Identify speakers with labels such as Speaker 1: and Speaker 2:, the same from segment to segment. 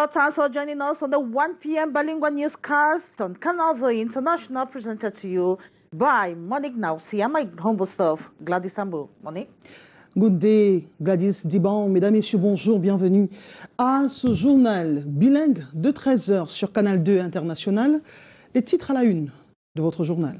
Speaker 1: Hello, thanks for joining us on the 1 p.m. Bilingual newscast on Canal, the international, presented to you by Monique Naussi and my humble self, Gladys Sambo. Monique.
Speaker 2: Good day, Gladys Diban. Mesdames, Messieurs, bonjour, bienvenue à ce journal bilingue de 13h sur Canal 2 International. Les titres à la une de votre journal.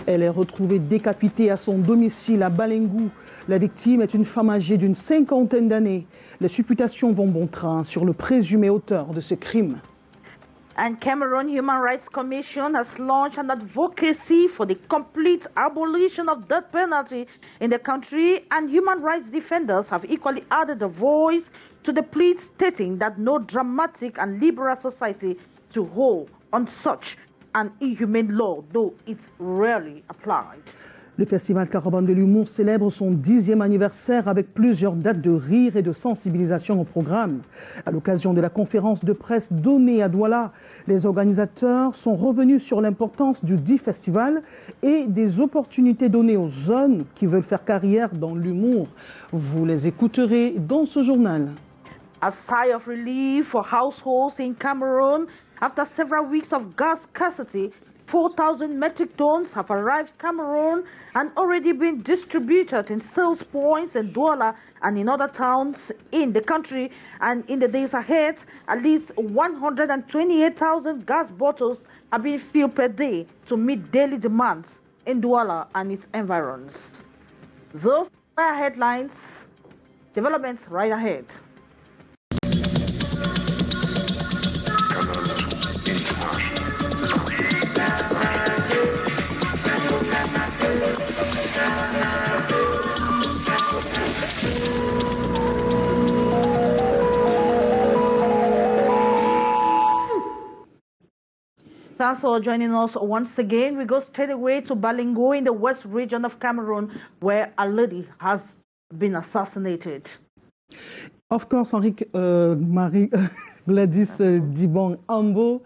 Speaker 2: Elle est retrouvée décapitée à son domicile à Bilingue. La victime est une femme âgée d'une 50aine d'années. Les supputations vont bon train sur le présumé auteur de ce crime.
Speaker 1: And Cameroon Human Rights Commission has launched an advocacy for the complete abolition of death penalty in the country, and human rights defenders have equally added a voice to the plea, stating that no dramatic and liberal society to hold on such an inhumane law, though it's rarely applied.
Speaker 2: Le Festival Caravane de l'Humour célèbre son 10e anniversaire avec plusieurs dates de rire et de sensibilisation au programme. À l'occasion de la conférence de presse donnée à Douala, les organisateurs sont revenus sur l'importance du dit festival et des opportunités données aux jeunes qui veulent faire carrière dans l'humour. Vous les écouterez dans ce journal.
Speaker 1: A sigh of relief for households in Cameroon after several weeks of gas scarcity. 4,000 metric tons have arrived Cameroon and already been distributed in sales points in Douala and in other towns in the country. And in the days ahead, at least 128,000 gas bottles are being filled per day to meet daily demands in Douala and its environs. Those are headlines. Developments right ahead. Thanks for joining us once again. We go straight away to Bilingue in the west region of Cameroon, where a lady has been assassinated.
Speaker 2: Of course, Marie Gladys Diban Ambo.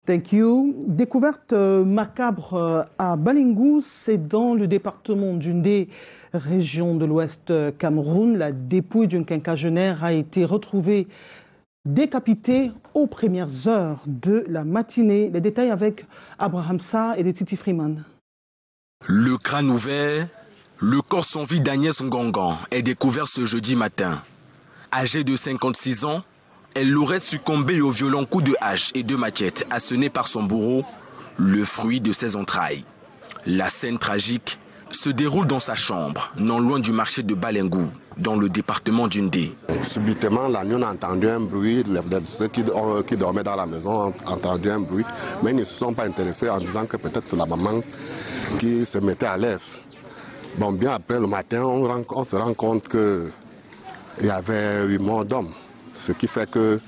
Speaker 2: Thank you. Découverte macabre à Bilingue, c'est dans le département d'une des régions de l'ouest Cameroun. La dépouille d'une quinquagénaire a été retrouvée décapitée aux premières heures de la matinée. Les détails avec Abraham Sa et de Titi Freeman.
Speaker 3: Le crâne ouvert, le corps sans vie d'Agnès Ngongan est découvert ce jeudi matin. Âgée de 56 ans, elle aurait succombé aux violents coups de hache et de machette assenés par son bourreau, le fruit de ses entrailles. La scène tragique se déroule dans sa chambre, non loin du marché de Bilingue, dans le département d'Undé.
Speaker 4: Subitement, la nuit, on a entendu un bruit. Ceux qui dormaient dans la maison ont entendu un bruit, mais ils ne se sont pas intéressés en disant que peut-être c'est la maman qui se mettait à l'aise. Bon, bien après le matin, on se rend compte qu'il y avait 8 morts d'hommes. Ce qui fait que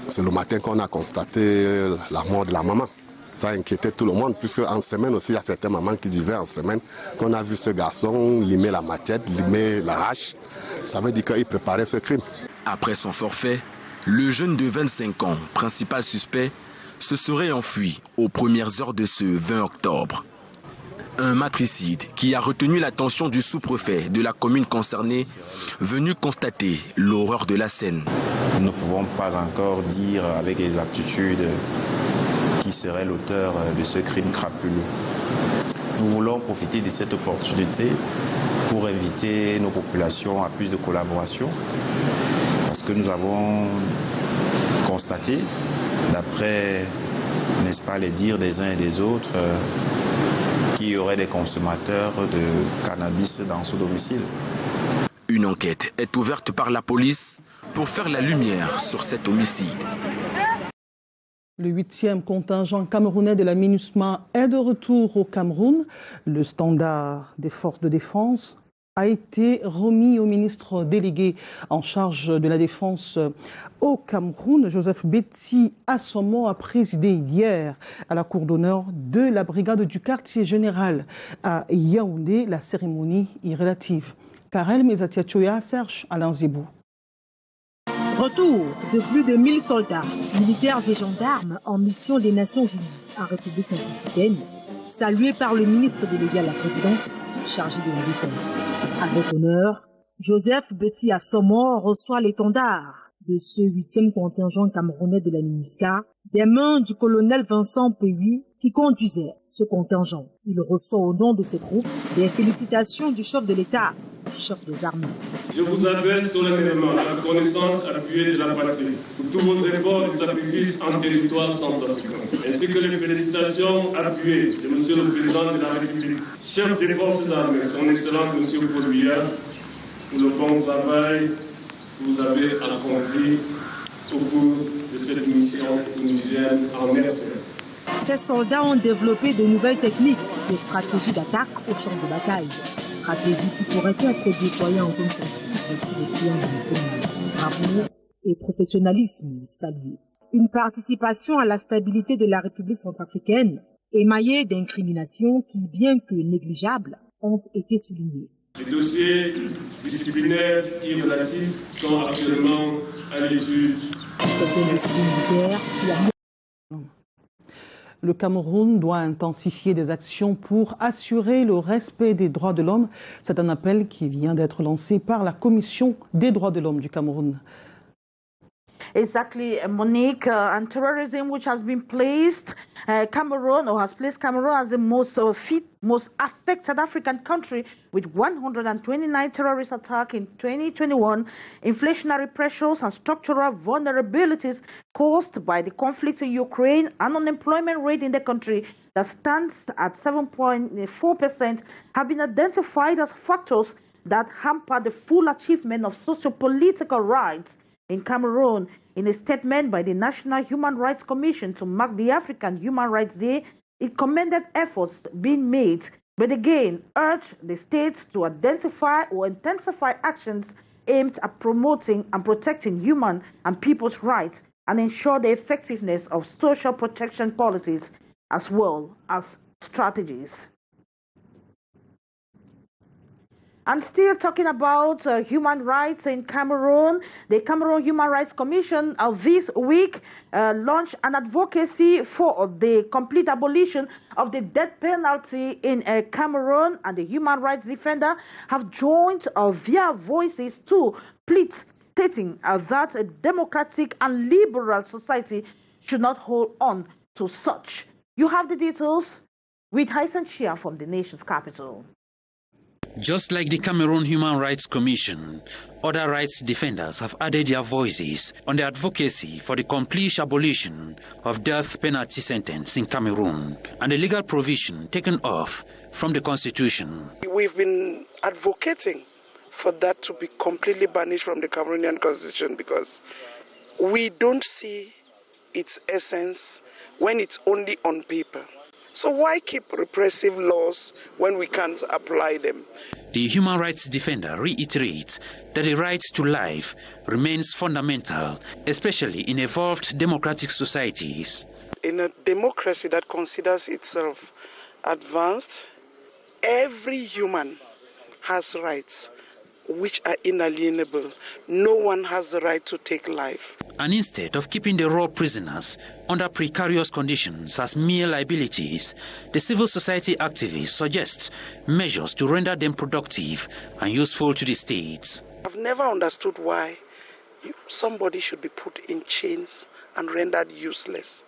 Speaker 4: c'est le matin qu'on a constaté la mort de la maman. Ça inquiétait tout le monde, puisque en semaine aussi, il y a certaines mamans qui disaient en semaine qu'on a vu ce garçon limer la machette, limer la hache. Ça veut dire qu'il préparait ce crime.
Speaker 3: Après son forfait, le jeune de 25 ans, principal suspect, se serait enfui aux premières heures de ce 20 octobre. Un matricide qui a retenu l'attention du sous-préfet de la commune concernée, venu constater l'horreur de la scène.
Speaker 5: Nous ne pouvons pas encore dire avec exactitude qui serait l'auteur de ce crime crapuleux. Nous voulons profiter de cette opportunité pour inviter nos populations à plus de collaboration, parce que nous avons constaté, d'après, n'est-ce pas, les dires des uns et des autres, qu'il y aurait des consommateurs de cannabis dans ce domicile.
Speaker 3: Une enquête est ouverte par la police pour faire la lumière sur cet homicide.
Speaker 2: Le 8e contingent camerounais de la MINUSMA est de retour au Cameroun. Le standard des forces de défense a été remis au ministre délégué en charge de la défense au Cameroun. Joseph Betty Assomo a présidé hier à la cour d'honneur de la brigade du quartier général à Yaoundé. La cérémonie est relative. Karel Mesatiachoya, Serge Alain Zibou.
Speaker 6: Retour de plus de 1000 soldats, militaires et gendarmes en mission des Nations Unies en République centrafricaine, salués par le ministre délégué à la présidence, chargé de la défense. Avec honneur, Joseph Betty Assomo reçoit l'étendard de ce 8e contingent camerounais de la MINUSCA des mains du colonel Vincent Pays qui conduisait ce contingent. Il reçoit au nom de ses troupes des félicitations du chef de l'État, chef des armées.
Speaker 7: Je vous adresse solennellement la reconnaissance appuyée de la patrie pour tous vos efforts de sacrifice en territoire centrafricain, ainsi que les félicitations appuyées de Monsieur le Président de la République, chef des forces armées, son Excellence Monsieur Paul Biya, pour le bon travail que vous avez accompli au cours de cette mission onusienne en RCA.
Speaker 6: Ces soldats ont développé de nouvelles techniques et stratégies d'attaque au champ de bataille. Stratégies qui pourraient être déployées en zone sensible sous le triangle de l'enseignement. Bravoure et professionnalisme salués. Une participation à la stabilité de la République centrafricaine émaillée d'incriminations qui, bien que négligeables, ont été soulignées.
Speaker 7: Les dossiers disciplinaires et relatifs sont actuellement à l'étude.
Speaker 2: Le Cameroun doit intensifier des actions pour assurer le respect des droits de l'homme. C'est un appel qui vient d'être lancé par la Commission des droits de l'homme du Cameroun.
Speaker 1: Exactly, Monique, and terrorism, which has been placed Cameroon, or has placed Cameroon as the most affected African country with 129 terrorist attacks in 2021, inflationary pressures and structural vulnerabilities caused by the conflict in Ukraine, and unemployment rate in the country that stands at 7.4% have been identified as factors that hamper the full achievement of socio-political rights in Cameroon. In a statement by the National Human Rights Commission to mark the African Human Rights Day, it commended efforts being made, but again urged the states to identify or intensify actions aimed at promoting and protecting human and people's rights and ensure the effectiveness of social protection policies as well as strategies. And still talking about human rights in Cameroon, the Cameroon Human Rights Commission this week launched an advocacy for the complete abolition of the death penalty in Cameroon, and the human rights defender have joined their voices to plead, stating that a democratic and liberal society should not hold on to such. You have the details with Hyson Shia from the nation's capital.
Speaker 8: Just like the Cameroon Human Rights Commission, other rights defenders have added their voices on the advocacy for the complete abolition of death penalty sentence in Cameroon and the legal provision taken off from the Constitution.
Speaker 9: We've been advocating for that to be completely banished from the Cameroonian Constitution because we don't see its essence when it's only on paper. So why keep repressive laws when we can't apply them?
Speaker 8: The human rights defender reiterates that the right to life remains fundamental, especially in evolved democratic societies.
Speaker 9: In a democracy that considers itself advanced, every human has rights which are inalienable. No one has the right to take life.
Speaker 8: And instead of keeping the raw prisoners under precarious conditions as mere liabilities, the civil society activists suggest measures to render them productive and useful to the states.
Speaker 9: I've never understood why somebody should be put in chains and rendered useless.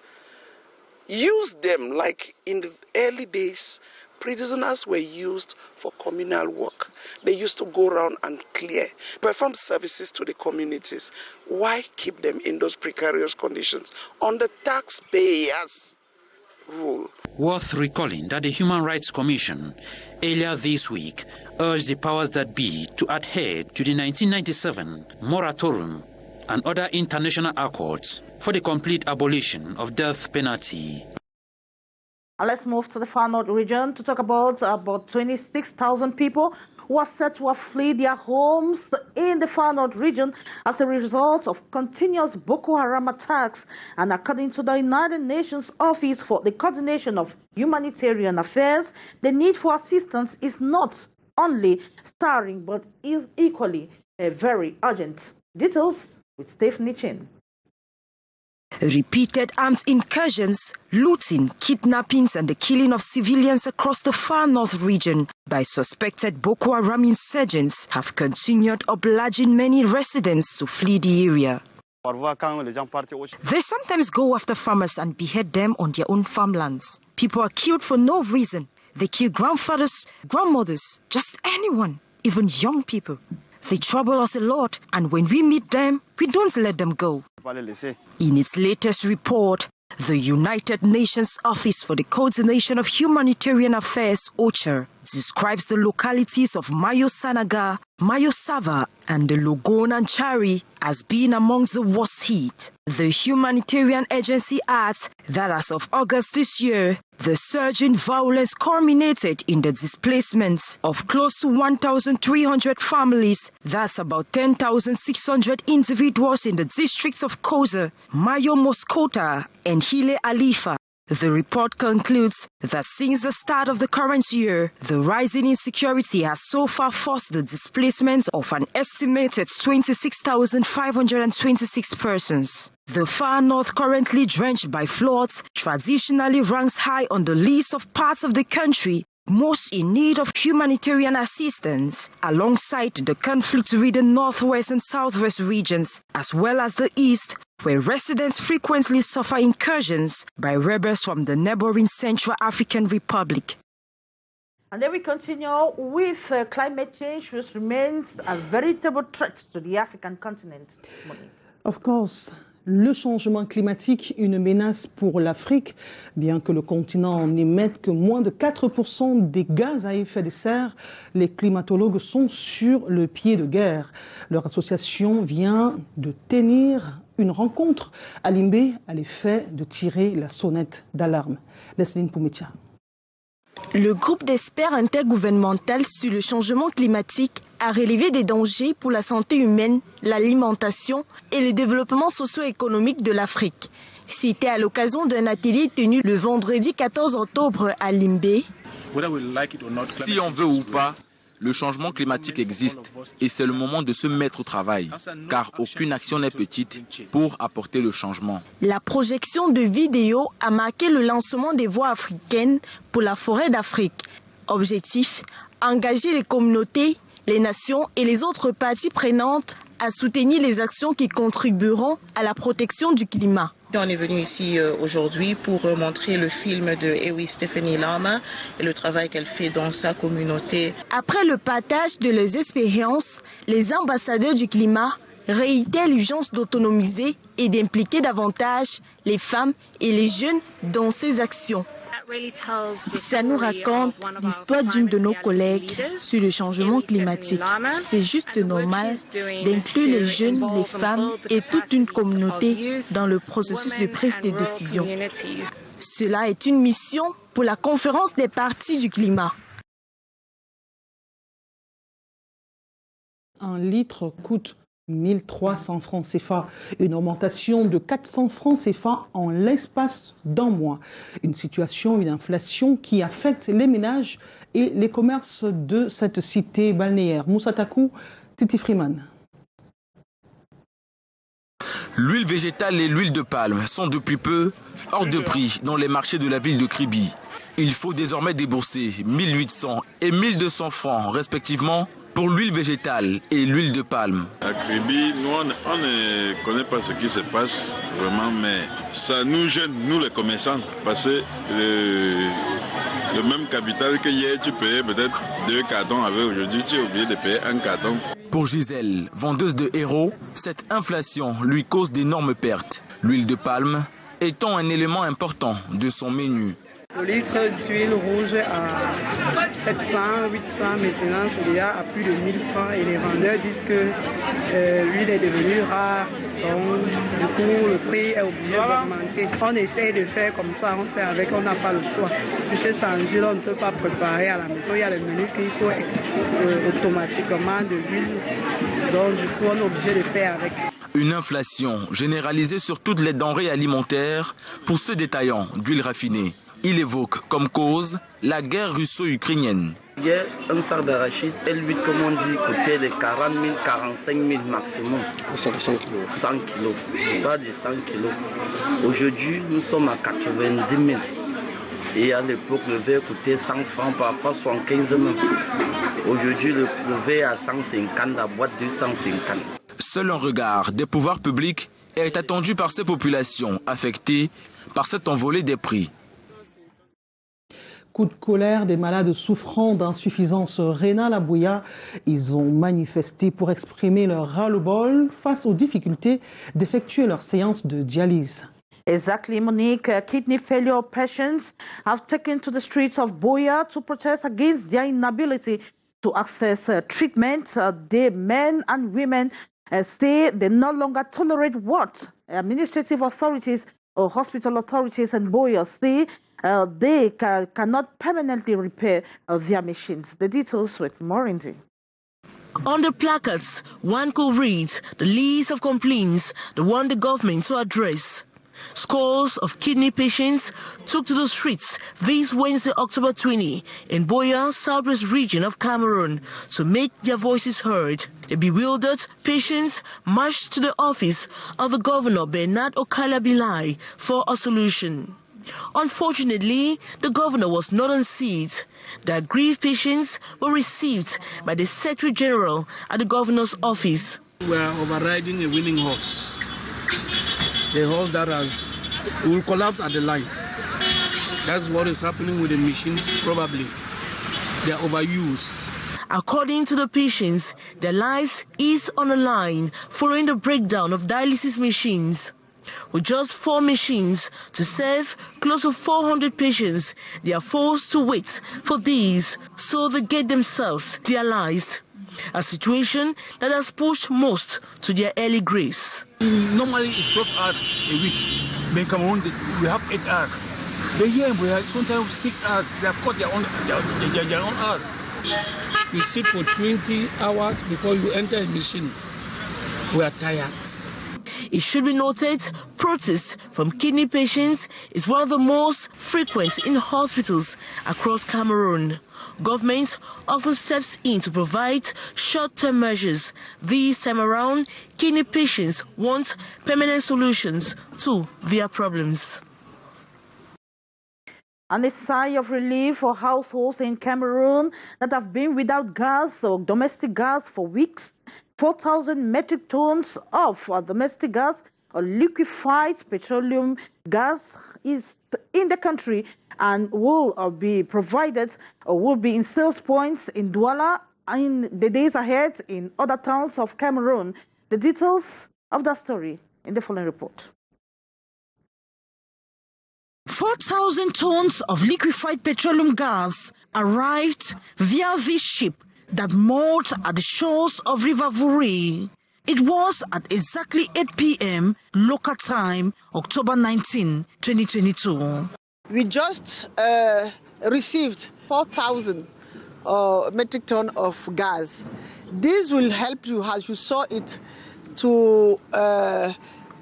Speaker 9: Use them like in the early days. Prisoners were used for communal work. They used to go around and perform services to the communities. Why keep them in those precarious conditions on the taxpayers' rule?
Speaker 8: Worth recalling that the Human Rights Commission earlier this week urged the powers that be to adhere to the 1997 moratorium and other international accords for the complete abolition of death penalty.
Speaker 1: And let's move to the Far North region to talk about 26,000 people who are said to have fled their homes in the Far North region as a result of continuous Boko Haram attacks. And according to the United Nations Office for the Coordination of Humanitarian Affairs, the need for assistance is not only staggering but is equally very urgent. Details with Steve Nichin.
Speaker 10: Repeated armed incursions, looting, kidnappings and the killing of civilians across the far north region by suspected Boko Haram insurgents have continued, obliging many residents to flee the area. They sometimes go after farmers and behead them on their own farmlands. People are killed for no reason. They kill grandfathers, grandmothers, just anyone, even young people. They trouble us a lot, and when we meet them, we don't let them go. In its latest report, the United Nations Office for the Coordination of Humanitarian Affairs, OCHA, describes the localities of Mayo Sanaga, Mayo Sava, and the Logon and Chari as being amongst the worst hit. The humanitarian agency adds that as of August this year, the surge in violence culminated in the displacement of close to 1,300 families. That's about 10,600 individuals in the districts of Koza, Mayo Moskota, and Hile Alifa. The report concludes that since the start of the current year, the rising insecurity has so far forced the displacement of an estimated 26,526 persons. The far north, currently drenched by floods, traditionally ranks high on the list of parts of the country most in need of humanitarian assistance, alongside the conflict-ridden northwest and southwest regions, as well as the east, where residents frequently suffer incursions by rebels from the neighboring Central African Republic.
Speaker 1: And then we continue with climate change, which remains a veritable threat to the African continent. Monique.
Speaker 2: Of course. Le changement climatique, une menace pour l'Afrique, bien que le continent n'émette que moins de 4% des gaz à effet de serre, les climatologues sont sur le pied de guerre. Leur association vient de tenir une rencontre à Limbé à l'effet de tirer la sonnette d'alarme. Lesline Poumetia.
Speaker 6: Le groupe d'experts intergouvernemental sur le changement climatique a relevé des dangers pour la santé humaine, l'alimentation et le développement socio-économique de l'Afrique. C'était à l'occasion d'un atelier tenu le vendredi 14 octobre à Limbé.
Speaker 3: Si on veut ou pas, le changement climatique existe et c'est le moment de se mettre au travail, car aucune action n'est petite pour apporter le changement.
Speaker 6: La projection de vidéos a marqué le lancement des voies africaines pour la forêt d'Afrique. Objectif, engager les communautés, les nations et les autres parties prenantes à soutenir les actions qui contribueront à la protection du climat.
Speaker 11: On est venu ici aujourd'hui pour montrer le film de Stephanie Lama et le travail qu'elle fait dans sa communauté.
Speaker 6: Après le partage de leurs expériences, les ambassadeurs du climat réitèrent l'urgence d'autonomiser et d'impliquer davantage les femmes et les jeunes dans ces actions. Ça nous raconte l'histoire d'une de nos collègues sur le changement climatique. C'est juste normal d'inclure les jeunes, les femmes et toute une communauté dans le processus de prise de décision. Cela est une mission pour la conférence des parties du climat.
Speaker 2: Un litre coûte 1300 francs CFA, une augmentation de 400 francs CFA en l'espace d'un mois. Une situation, une inflation qui affecte les ménages et les commerces de cette cité balnéaire. Moussa Takou, Titi Freeman.
Speaker 3: L'huile végétale et l'huile de palme sont depuis peu hors de prix dans les marchés de la ville de Kribi. Il faut désormais débourser 1800 et 1200 francs respectivement pour l'huile végétale et l'huile de palme.
Speaker 12: À Kribi, nous, on ne connaît pas ce qui se passe vraiment, mais ça nous gêne, nous les commerçants, parce que le même capital que hier, tu payais peut-être 2 cartons, avec aujourd'hui, tu es obligé de payer 1 carton.
Speaker 3: Pour Gisèle, vendeuse de héros, cette inflation lui cause d'énormes pertes. L'huile de palme étant un élément important de son menu.
Speaker 13: Le litre d'huile rouge à 700, 800, maintenant c'est déjà à plus de 1000 francs et les vendeurs disent que l'huile est devenue rare. Donc du coup le prix est obligé d'augmenter. On essaie de faire comme ça, on fait avec, on n'a pas le choix. Chez Sanjil, on ne peut pas préparer à la maison, il y a le menu qu'il faut automatiquement de l'huile. Donc du coup on est obligé de faire avec.
Speaker 3: Une inflation généralisée sur toutes les denrées alimentaires pour ceux détaillants d'huile raffinée. Il évoque comme cause la guerre russo-ukrainienne.
Speaker 14: Il y a un sac d'arachide, elle lui, comme on dit, coûtait de 40 000, 45 000 maximum. 100 kilos. 100 kilos, pas de 100 kilos. Aujourd'hui, nous sommes à 90 000. Et à l'époque, le verre coûtait 100 francs, parfois 75 000. Aujourd'hui, le verre à 150, la boîte 250.
Speaker 3: Seul un regard des pouvoirs publics est attendu par ces populations affectées par cette envolée des prix.
Speaker 2: Coup de colère des malades souffrant d'insuffisance rénale à Buea. Ils ont manifesté pour exprimer leur ras-le-bol face aux difficultés d'effectuer leur séance de dialyse.
Speaker 1: Exactly, Monique. Kidney failure patients have taken to the streets of Buea to protest against their inability to access treatment. The men and women say they no longer tolerate what administrative authorities or hospital authorities in Buea say they cannot permanently repair their machines. The details with Morindy.
Speaker 15: On the placards, one could read the list of complaints they want the government to address. Scores of kidney patients took to the streets this Wednesday, October 20, in Buea, southwest region of Cameroon, to make their voices heard. The bewildered patients marched to the office of the governor, Bernard Okalabilai, for a solution. Unfortunately, the governor was not on seat. The aggrieved patients were received by the Secretary General at the governor's office.
Speaker 16: We are overriding a winning horse. The horse that will collapse at the line. That's what is happening with the machines, probably. They are overused.
Speaker 15: According to the patients, their lives is on the line following the breakdown of dialysis machines. With just 4 machines to serve close to 400 patients, they are forced to wait for these so they get themselves dialyzed. A situation that has pushed most to their early graves.
Speaker 16: Normally it's 12 hours a week. But in Cameroon, we have 8 hours. But here we have sometimes 6 hours. They have got their own hours. You sit for 20 hours before you enter a machine. We are tired.
Speaker 15: It should be noted, protests from kidney patients is one of the most frequent in hospitals across Cameroon. Government often steps in to provide short-term measures. This time around, kidney patients want permanent solutions to their problems.
Speaker 1: And a sigh of relief for households in Cameroon that have been without gas or domestic gas for weeks. 4,000 metric tons of domestic gas or liquefied petroleum gas is in the country and will be provided or will be in sales points in Douala in the days ahead in other towns of Cameroon. The details of that story in the following report.
Speaker 10: 4,000 tons of liquefied petroleum gas arrived via this ship that moored at the shores of River Vuri. It was at exactly 8 p.m. local time, October 19, 2022.
Speaker 17: We just received 4,000 metric ton of gas. This will help you, as you saw it, to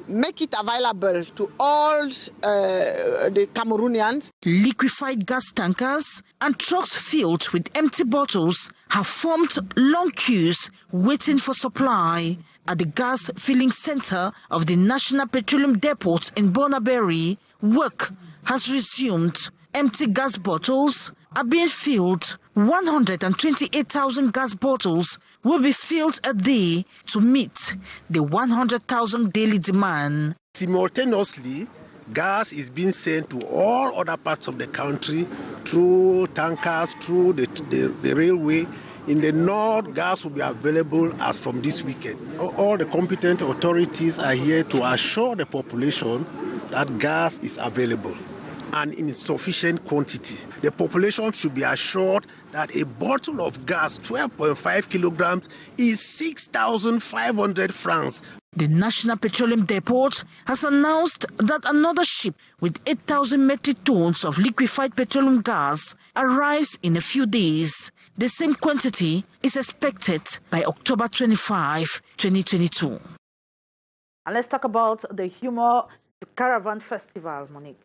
Speaker 17: make it available to all the Cameroonians.
Speaker 10: Liquefied gas tankers and trucks filled with empty bottles have formed long queues waiting for supply. At the gas filling center of the National Petroleum Depot in Bonaberi, work has resumed. Empty gas bottles are being filled. 128,000 gas bottles will be filled a day to meet the 100,000 daily demand.
Speaker 16: Simultaneously, gas is being sent to all other parts of the country through tankers, through the railway. In the north, gas will be available as from this weekend. All the competent authorities are here to assure the population that gas is available and in sufficient quantity. The population should be assured that a bottle of gas, 12.5 kilograms, is 6,500 francs.
Speaker 10: The National Petroleum Depot has announced that another ship with 8,000 metric tons of liquefied petroleum gas arrives in a few days. The same quantity is expected by October 25, 2022.
Speaker 1: And let's talk about the Humor Caravan Festival, Monique.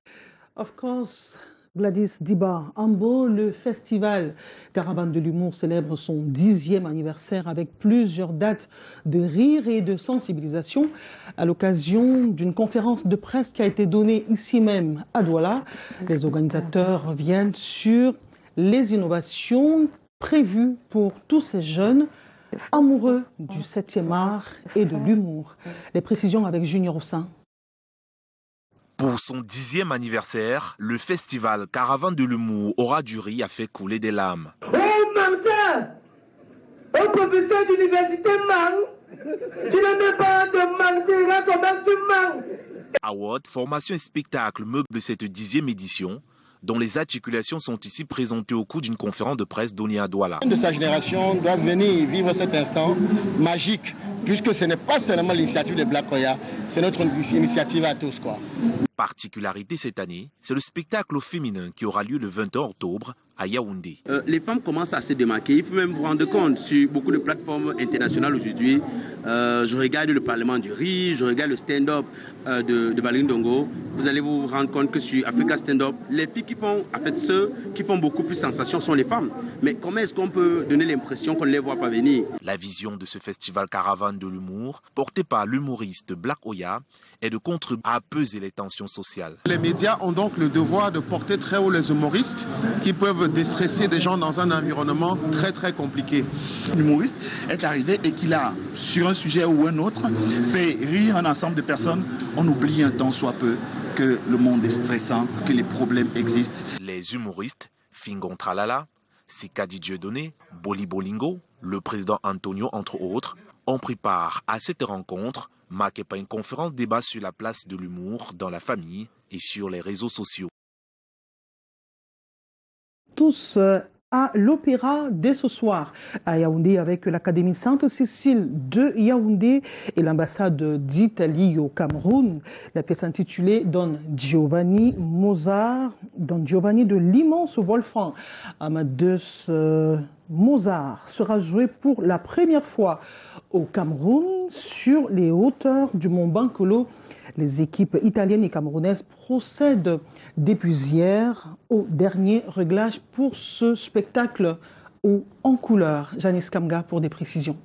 Speaker 2: Of course, Gladys Diba Ambo, le festival Caravane de l'humour célèbre son 10e anniversaire avec plusieurs dates de rire et de sensibilisation à l'occasion d'une conférence de presse qui a été donnée ici même à Douala. Les organisateurs reviennent sur les innovations prévues pour tous ces jeunes amoureux du 7e art et de l'humour. Les précisions avec Junior Roussin.
Speaker 18: Pour son 10e anniversaire, le festival Caravane de l'humour aura du rire a fait couler des larmes.
Speaker 19: Oh Martin, oh professeur d'université Mang, tu n'as même pas de Mang, tu regardes comment tu manges.
Speaker 18: Award, formation et spectacle meuble cette 10e édition, dont les articulations sont ici présentées au cours d'une conférence de presse donnée à Douala.
Speaker 20: De sa génération doit venir vivre cet instant magique, puisque ce n'est pas seulement l'initiative de Black Koya, c'est notre initiative à tous, quoi.
Speaker 18: Particularité cette année, c'est le spectacle au féminin qui aura lieu le 21 octobre à Yaoundé.
Speaker 21: Les femmes commencent à se démarquer. Il faut même vous rendre compte, sur beaucoup de plateformes internationales aujourd'hui, je regarde le Parlement du Rire, je regarde le stand-up de Balindongo. Vous allez vous rendre compte que sur Africa Stand-up, les filles qui font, en fait, ceux qui font beaucoup plus sensation sont les femmes. Mais comment est-ce qu'on peut donner l'impression qu'on ne les voit pas venir?
Speaker 18: La vision de ce festival Caravane de l'humour, porté par l'humoriste Black Oya, est de contribuer à apaiser les tensions sociales.
Speaker 22: Les médias ont donc le devoir de porter très haut les humoristes qui peuvent déstresser des gens dans un environnement très très compliqué.
Speaker 23: L'humoriste est arrivé et qu'il a, sur un sujet ou un autre, fait rire un ensemble de personnes. On oublie un temps soit peu que le monde est stressant, que les problèmes existent.
Speaker 18: Les humoristes, Fingon Tralala, Sikadi Dieudonné, Boli Bolingo, le président Antonio, entre autres, ont pris part à cette rencontre marquée par une conférence débat sur la place de l'humour dans la famille et sur les réseaux sociaux.
Speaker 2: Tous à l'Opéra dès ce soir à Yaoundé avec l'Académie Sainte-Cécile de Yaoundé et l'ambassade d'Italie au Cameroun. La pièce intitulée Don Giovanni Mozart, Don Giovanni de l'immense Wolfgang Amadeus Mozart sera jouée pour la première fois au Cameroun sur les hauteurs du mont Bankolo. Les équipes italiennes et camerounaises procèdent depuis hier au dernier réglage pour ce spectacle en couleur. Janice Kamga pour des précisions.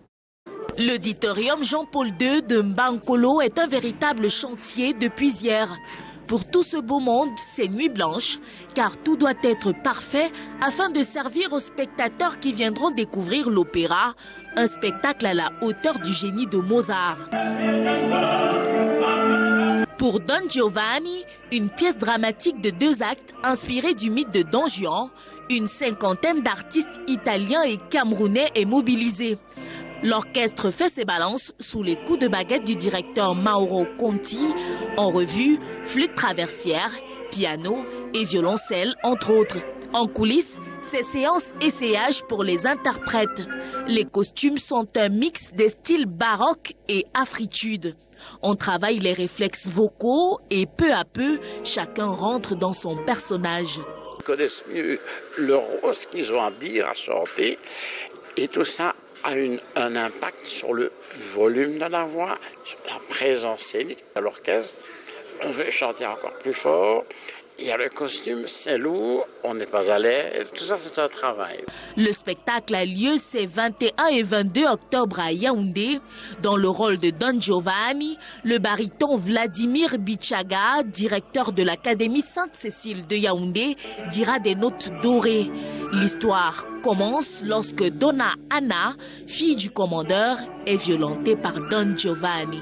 Speaker 24: L'auditorium Jean-Paul II de Mbankolo est un véritable chantier depuis hier. Pour tout ce beau monde, c'est nuit blanche, car tout doit être parfait afin de servir aux spectateurs qui viendront découvrir l'opéra, un spectacle à la hauteur du génie de Mozart. Pour Don Giovanni, une pièce dramatique de 2 actes inspirée du mythe de Don Juan, une 50aine d'artistes italiens et camerounais est mobilisée. L'orchestre fait ses balances sous les coups de baguette du directeur Mauro Conti, en revue, flûte traversière, piano et violoncelle, entre autres. En coulisses, c'est séance essayage pour les interprètes. Les costumes sont un mix des styles baroque et afritude. On travaille les réflexes vocaux et peu à peu, chacun rentre dans son personnage.
Speaker 25: Ils connaissent mieux le rôle, ce qu'ils ont à dire, à chanter, et tout ça a un impact sur le volume de la voix, sur la présence scénique de l'orchestre. On veut chanter encore plus fort. Il y a le costume, c'est lourd, on n'est pas à l'aise, tout ça c'est un travail.
Speaker 24: Le spectacle a lieu ces 21 et 22 octobre à Yaoundé. Dans le rôle de Don Giovanni, le baryton Vladimir Bichaga, directeur de l'Académie Sainte-Cécile de Yaoundé, dira des notes dorées. L'histoire commence lorsque Donna Anna, fille du commandeur, est violentée par Don Giovanni.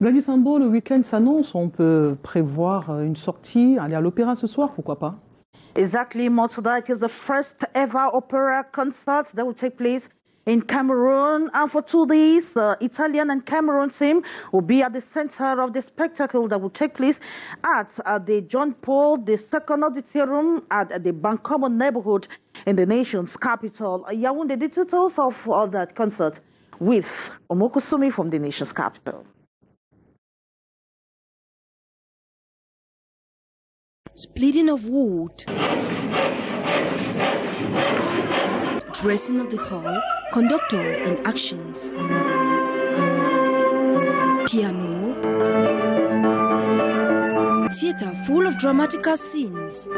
Speaker 2: Gladys Ambo, le week-end s'annonce, on peut prévoir une sortie, aller à l'opéra ce soir, pourquoi pas?
Speaker 1: Exactly, Motoda. It is the first ever opera concert that will take place in Cameroon. And for 2 days, the Italian and Cameroon team will be at the center of the spectacle that will take place at the John Paul II Auditorium at the Bankomo neighborhood in the nation's capital. Yaoundé, the details of that concert with Omokusumi from the nation's capital.
Speaker 26: Splitting of wood, dressing of the hall, conductor and actions, piano, theatre full of dramatical scenes.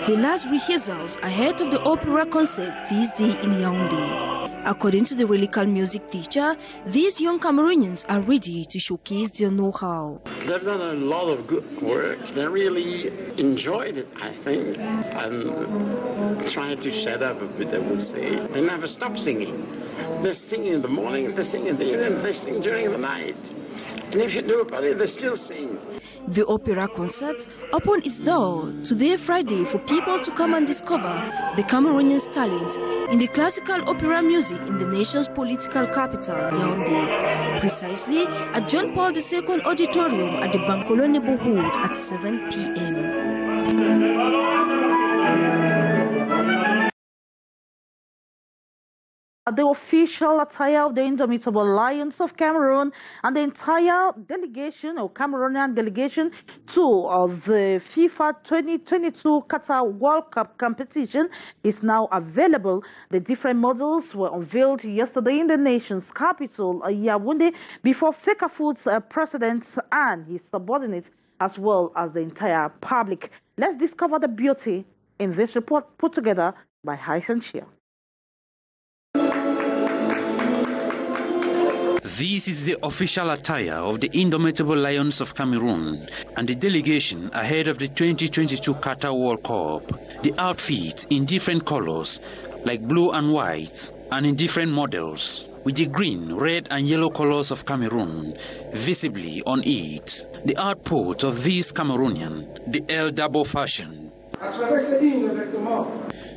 Speaker 26: The last rehearsals ahead of the opera concert this day in Yaoundé. According to the relical music teacher, these young Cameroonians are ready to showcase their know-how.
Speaker 25: They've done a lot of good work. They really enjoyed it, I think, and tried to shut up a bit, I would say. They never stop singing. They sing in the morning, they sing in the evening, they sing during the night. And if you do a party, they still sing.
Speaker 26: The opera concert opened its door today Friday for people to come and discover the Cameroonians' talent in the classical opera music in the nation's political capital, Yaoundé, precisely at John Paul II Auditorium at the Bankolo neighborhood at 7 p.m.
Speaker 1: The official attire of the Indomitable Lions of Cameroon and the entire delegation or Cameroonian delegation to the FIFA 2022 Qatar World Cup competition is now available. The different models were unveiled yesterday in the nation's capital, Yaoundé, before Fecafoot's president and his subordinates, as well as the entire public. Let's discover the beauty in this report put together by Hyson Shia.
Speaker 4: This is the official attire of the Indomitable Lions of Cameroon and the delegation ahead of the 2022 Qatar World Cup. The outfit in different colors, like blue and white, and in different models, with the green, red, and yellow colors of Cameroon visibly on it. The output of this Cameroonian, the El Dabo fashion.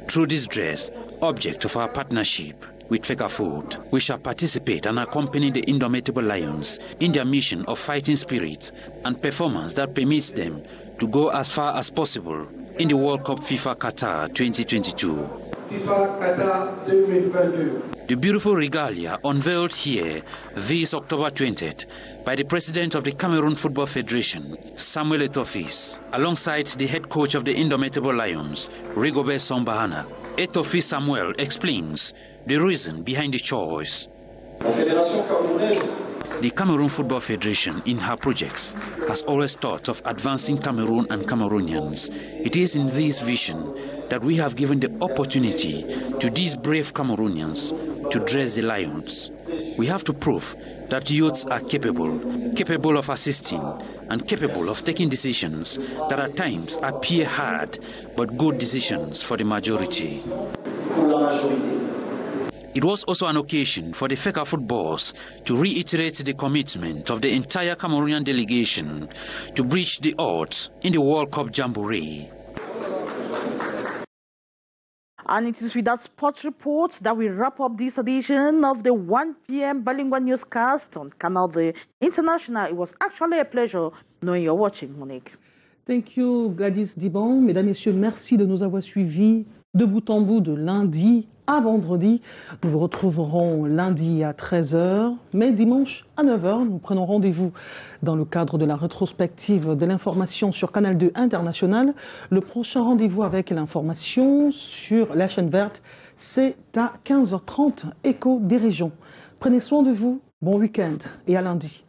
Speaker 4: Through this dress, object of our partnership with Fecafoot, we shall participate and accompany the Indomitable Lions in their mission of fighting spirit and performance that permits them to go as far as possible in the World Cup FIFA Qatar 2022.
Speaker 5: FIFA Qatar 2022.
Speaker 4: The beautiful regalia unveiled here this October 20th by the President of the Cameroon Football Federation, Samuel Eto'o, alongside the head coach of the Indomitable Lions, Rigobert Sambahana. Eto'o Samuel explains the reason behind the choice. The Cameroon Football Federation, in her projects, has always thought of advancing Cameroon and Cameroonians. It is in this vision that we have given the opportunity to these brave Cameroonians to dress the Lions. We have to prove that youths are capable of assisting, and capable of taking decisions that at times appear hard, but good decisions for the majority. It was also an occasion for the Fecafoot boss to reiterate the commitment of the entire Cameroonian delegation to breach the odds in the World Cup Jamboree.
Speaker 1: And it is with that sports report that we wrap up this edition of the 1 p.m. Bilingual newscast on Canal the International. It was actually a pleasure knowing you're watching, Monique.
Speaker 2: Thank you, Gladys Diban. Mesdames, Messieurs, merci de nous avoir suivis de bout en bout de lundi à vendredi. Nous vous retrouverons lundi à 13h, mais dimanche à 9h. Nous prenons rendez-vous dans le cadre de la rétrospective de l'information sur Canal 2 International. Le prochain rendez-vous avec l'information sur la chaîne verte, c'est à 15h30, Écho des régions. Prenez soin de vous, bon week-end et à lundi.